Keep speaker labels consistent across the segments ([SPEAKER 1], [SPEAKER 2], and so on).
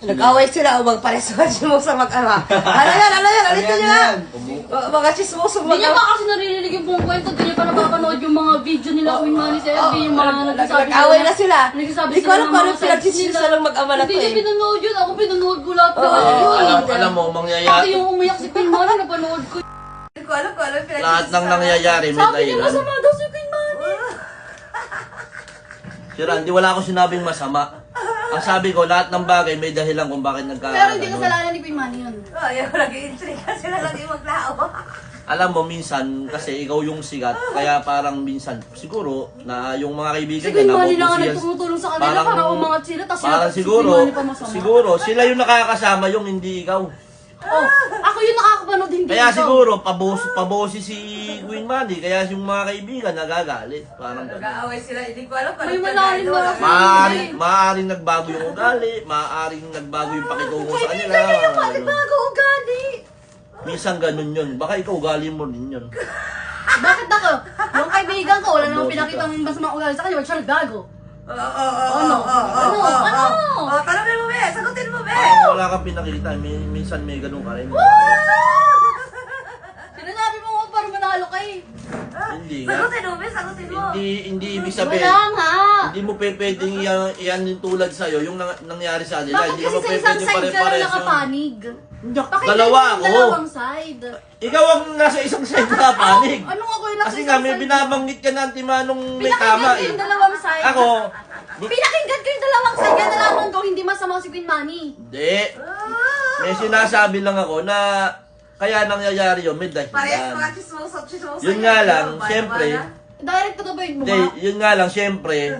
[SPEAKER 1] Nag-away sila o magparesuhan mo sa mag-ama. Ano yan, alito nyo na. Mga chismoso
[SPEAKER 2] Hindi niya pa kasi naririnig yung buong kwento. Hindi niya pa napapanood yung mga video nila Queen Manny sa FB, yung mga nagsasabi
[SPEAKER 1] nag-away na sila.
[SPEAKER 2] Nagsasabi
[SPEAKER 1] Hindi ko alam kung anong pinag-chismosa ng mag-ama na to
[SPEAKER 2] Hindi niya
[SPEAKER 1] eh.
[SPEAKER 2] pinanood yun. Ako pinanood ko lahat.
[SPEAKER 3] Alam mo,
[SPEAKER 2] Pati
[SPEAKER 3] mangyayari.
[SPEAKER 2] yung umiyak si Queen Manny, napanood ko.
[SPEAKER 1] Hindi ko alam kung anong pinag-chismosa.
[SPEAKER 3] Lahat ng nangyayari, may
[SPEAKER 2] Sabi niya
[SPEAKER 3] dahilan.
[SPEAKER 2] masama daw si Queen Manny.
[SPEAKER 3] Si Randy, wala akong sinabing masama. Ang sabi ko, lahat ng bagay may dahilan kung bakit
[SPEAKER 2] Pero hindi
[SPEAKER 3] nagkakaroon.
[SPEAKER 2] kasalanan ni Queen Manny yun.
[SPEAKER 1] Oh, yung nag-i-intriga sila lagi maglao.
[SPEAKER 3] Alam mo, minsan, kasi ikaw yung sigat, kaya parang minsan, siguro, na yung mga kaibigan
[SPEAKER 2] Si Queen Manny lang ang
[SPEAKER 3] nabubusiyan-
[SPEAKER 2] nagtumutulong sa kanila para umangat sila. Tapos
[SPEAKER 3] Parang
[SPEAKER 2] si
[SPEAKER 3] siguro,
[SPEAKER 2] Queen Manny pa masama.
[SPEAKER 3] siguro, sila yung nakakasama yung hindi ikaw.
[SPEAKER 2] Oh, ako yung nakakapanood, hindi
[SPEAKER 3] Kaya
[SPEAKER 2] ikaw.
[SPEAKER 3] siguro, pabosi si Queen Manny, kaya yung mga kaibigan nagagalit. Parang gano'n.
[SPEAKER 1] Nag-aaway sila, hindi ko alam kung
[SPEAKER 2] May
[SPEAKER 1] anong
[SPEAKER 2] malalim
[SPEAKER 1] pinag-aaway.
[SPEAKER 2] na-
[SPEAKER 3] Maaaring nagbago yung ugali, maaaring nagbago yung pakitungo sa kanila.
[SPEAKER 2] Kaibigan niya, bakit
[SPEAKER 3] Ganun.
[SPEAKER 2] bago ugali?
[SPEAKER 3] Minsan ganun yun. Baka ikaw ugali mo din yun.
[SPEAKER 2] Bakit ako? Yung kaibigan ko, wala namang
[SPEAKER 3] Bossy
[SPEAKER 2] pinakitang masamang ugali sa kanya, wala siya nagbago.
[SPEAKER 1] Ano? Tanongin mo, be! Sagutin mo, be!
[SPEAKER 3] Parang wala kang pinakita. Minsan may ganun ka rin.
[SPEAKER 2] Sinasabi mo nga parang manalo kay.
[SPEAKER 3] Hindi nga.
[SPEAKER 1] Sagutin mo, be! Sagutin mo!
[SPEAKER 3] Hindi ibig sabihin.
[SPEAKER 2] Wala nga.
[SPEAKER 3] Hindi mo pwedeng iyan yung tulad sa'yo, yung nangyari sa kanila.
[SPEAKER 2] Bakit
[SPEAKER 3] Hindi
[SPEAKER 2] kasi
[SPEAKER 3] mo
[SPEAKER 2] sa isang
[SPEAKER 3] pwedeng
[SPEAKER 2] side ka lang
[SPEAKER 3] pare-pares yun.
[SPEAKER 2] nakapanig? Bakit
[SPEAKER 3] Dalawa
[SPEAKER 2] ganyan yung
[SPEAKER 3] ako.
[SPEAKER 2] dalawang side?
[SPEAKER 3] Ikaw ang nasa isang side na panig.
[SPEAKER 2] Ano ako yung nasa
[SPEAKER 3] Kasi
[SPEAKER 2] isang
[SPEAKER 3] nga may
[SPEAKER 2] side?
[SPEAKER 3] binabanggit ka na antimanong may
[SPEAKER 2] Pinakinggan
[SPEAKER 3] tama
[SPEAKER 2] ko
[SPEAKER 3] eh.
[SPEAKER 2] yung dalawang side.
[SPEAKER 3] Ako,
[SPEAKER 2] Pinakinggan ko yung dalawang side. Kaya nalaman ko hindi masama si Queen Manny.
[SPEAKER 3] hindi. May sinasabi lang ako na kaya nangyayari yun, may
[SPEAKER 1] Parehas mga
[SPEAKER 3] dahilan.
[SPEAKER 1] chismoso.
[SPEAKER 3] Yun nga lang, siyempre,
[SPEAKER 2] Direct ko to ba yung
[SPEAKER 3] hindi,
[SPEAKER 2] mukha?
[SPEAKER 3] yun nga lang, siyempre,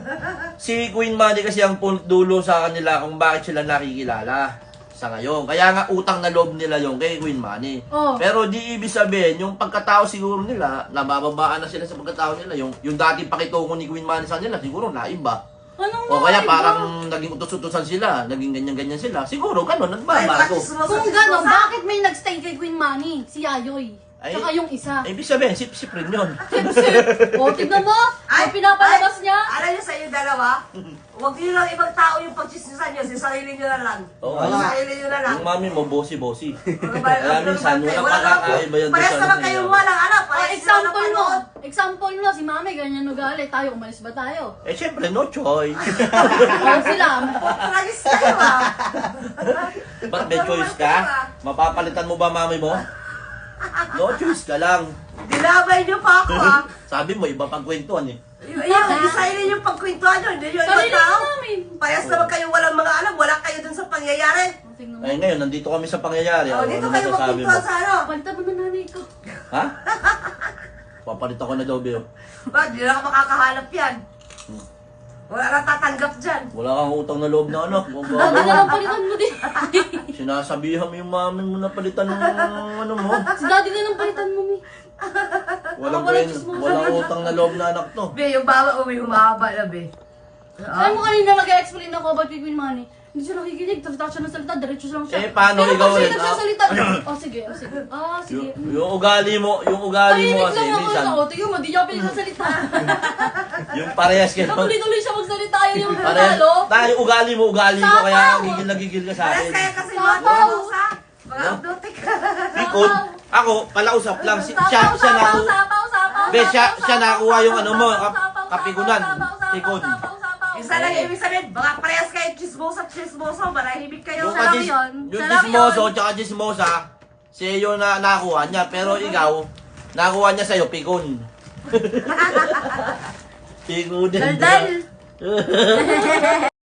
[SPEAKER 3] si Queen Manny kasi ang dulo sa kanila kung bakit sila nakikilala sa ngayon. Kaya nga utang na loob nila yung kay Queen Manny.
[SPEAKER 2] Oh.
[SPEAKER 3] Pero di ibig sabihin, yung pagkatao siguro nila, nabababaan na sila sa pagkatao nila, yung dating pakitungo ni Queen Manny sa kanila, siguro naiba.
[SPEAKER 2] Anong
[SPEAKER 3] O kaya
[SPEAKER 2] naiba?
[SPEAKER 3] parang naging utos-utusan sila, naging ganyan-ganyan sila. Siguro, gano'n, nagbabago.
[SPEAKER 2] Kung gano'n, bakit may nagstay kay Queen Manny? Si Ayoy.
[SPEAKER 3] Ay.
[SPEAKER 2] Tsaka yung isa.
[SPEAKER 3] Eh, ibig sabihin, sip-sip rin yun.
[SPEAKER 2] Sip-sip. O, tignan mo. Ang pinapalabas niya.
[SPEAKER 1] Alam niyo sa inyo dalawa, huwag niyo lang ibang tao yung pagchismisan niyo, si sarili niyo na lang.
[SPEAKER 3] Oo,
[SPEAKER 1] Si
[SPEAKER 3] nga.
[SPEAKER 1] sarili niyo na lang.
[SPEAKER 3] Yung mami mo, bossy-bossy.
[SPEAKER 1] Kaya
[SPEAKER 3] Kaya minsan, walang pagkakaiba yun.
[SPEAKER 1] Parehas naman kayong walang ano, parehas
[SPEAKER 2] Example mo.
[SPEAKER 1] naman
[SPEAKER 2] Example mo, si Mami, ganyan ugali. Tayo, umalis ba tayo?
[SPEAKER 3] Eh, syempre, no choice.
[SPEAKER 2] O, sila.
[SPEAKER 1] Tragis kayo ah.
[SPEAKER 3] Ba't may choice ka? Mapapalitan mo ba mami mo? No choice ka lang.
[SPEAKER 1] Dinabay niyo pa ako ah.
[SPEAKER 3] Sabi mo, iba pagkwentuhan eh.
[SPEAKER 1] Yung sarili niyo pagkwentuhan nyo, hindi niyo ibang
[SPEAKER 2] Sarili
[SPEAKER 1] tao.
[SPEAKER 2] namin.
[SPEAKER 1] Parehas naman kayong walang mga alam, wala kayo dun sa pangyayari.
[SPEAKER 2] O, tingnan mo.
[SPEAKER 3] Ay, ngayon, nandito kami sa pangyayari.
[SPEAKER 1] Oh,
[SPEAKER 3] Ano
[SPEAKER 1] dito
[SPEAKER 3] ano
[SPEAKER 1] kayo
[SPEAKER 3] masasabi mo?
[SPEAKER 1] magkwentuhan sa ano.
[SPEAKER 2] Palitan mo na nanay ko.
[SPEAKER 3] Ha? Papalit ako na daw, Beo.
[SPEAKER 1] Ba, di na ako makakahanap yan. Wala nang tatanggap dyan.
[SPEAKER 3] Wala kang utang na loob na anak. Kung
[SPEAKER 2] Dati na lang
[SPEAKER 3] gagawin.
[SPEAKER 2] palitan mo din.
[SPEAKER 3] Sinasabihan mo yung mami mo na palitan ng ano mo.
[SPEAKER 2] Si daddy na lang palitan mo, Mi.
[SPEAKER 3] Walang utang na loob na anak to.
[SPEAKER 1] Be, yung baba, humahaba na, be.
[SPEAKER 2] Alam mo kanina nag-explain ako about kay Queen Manny. Hindi siya nakikinig. Tapos siya ng salita. Diretso lang siya.
[SPEAKER 3] Eh, paano
[SPEAKER 2] Pero
[SPEAKER 3] ikaw
[SPEAKER 2] pag siya
[SPEAKER 3] rin,
[SPEAKER 2] nagsasalita. Oh, sige. Oh, sige. Ah, sige.
[SPEAKER 3] Yung ugali mo
[SPEAKER 2] Tahimik
[SPEAKER 3] kasi
[SPEAKER 2] lang ako
[SPEAKER 3] minsan,
[SPEAKER 2] sa auto. Yung di niya pinagsasalita.
[SPEAKER 3] yung parehas kayo.
[SPEAKER 2] Tuloy-tuloy siya magsalita. Ayaw niya
[SPEAKER 3] Parehas,
[SPEAKER 2] magpapalo.
[SPEAKER 3] dahil ugali mo
[SPEAKER 2] Sapaw!
[SPEAKER 3] kaya gigil na gigil ka sa
[SPEAKER 1] Parehas
[SPEAKER 3] akin.
[SPEAKER 1] kaya kasi mga
[SPEAKER 2] Sapaw!
[SPEAKER 1] tumosa. Mga
[SPEAKER 3] No?
[SPEAKER 1] abdotik.
[SPEAKER 3] Ikot, ako, palausap lang, siya
[SPEAKER 2] Sapaw,
[SPEAKER 3] nakuha.
[SPEAKER 2] sapaw.
[SPEAKER 3] Be, siya nakuha yung ano mo, kapigunan, tikod.
[SPEAKER 1] Isa lang ibig sabihin, baka parehas kayo chismosa, marahimik kayo.
[SPEAKER 3] Yung,
[SPEAKER 2] Siya lang
[SPEAKER 3] kajis,
[SPEAKER 2] yun.
[SPEAKER 3] yung
[SPEAKER 2] Siya lang
[SPEAKER 3] chismoso,
[SPEAKER 2] yun.
[SPEAKER 3] tsaka chismosa, siya yung nakuha niya, pero ikaw, nakuha niya sa'yo, pikon. Pikon din.
[SPEAKER 2] Daldal.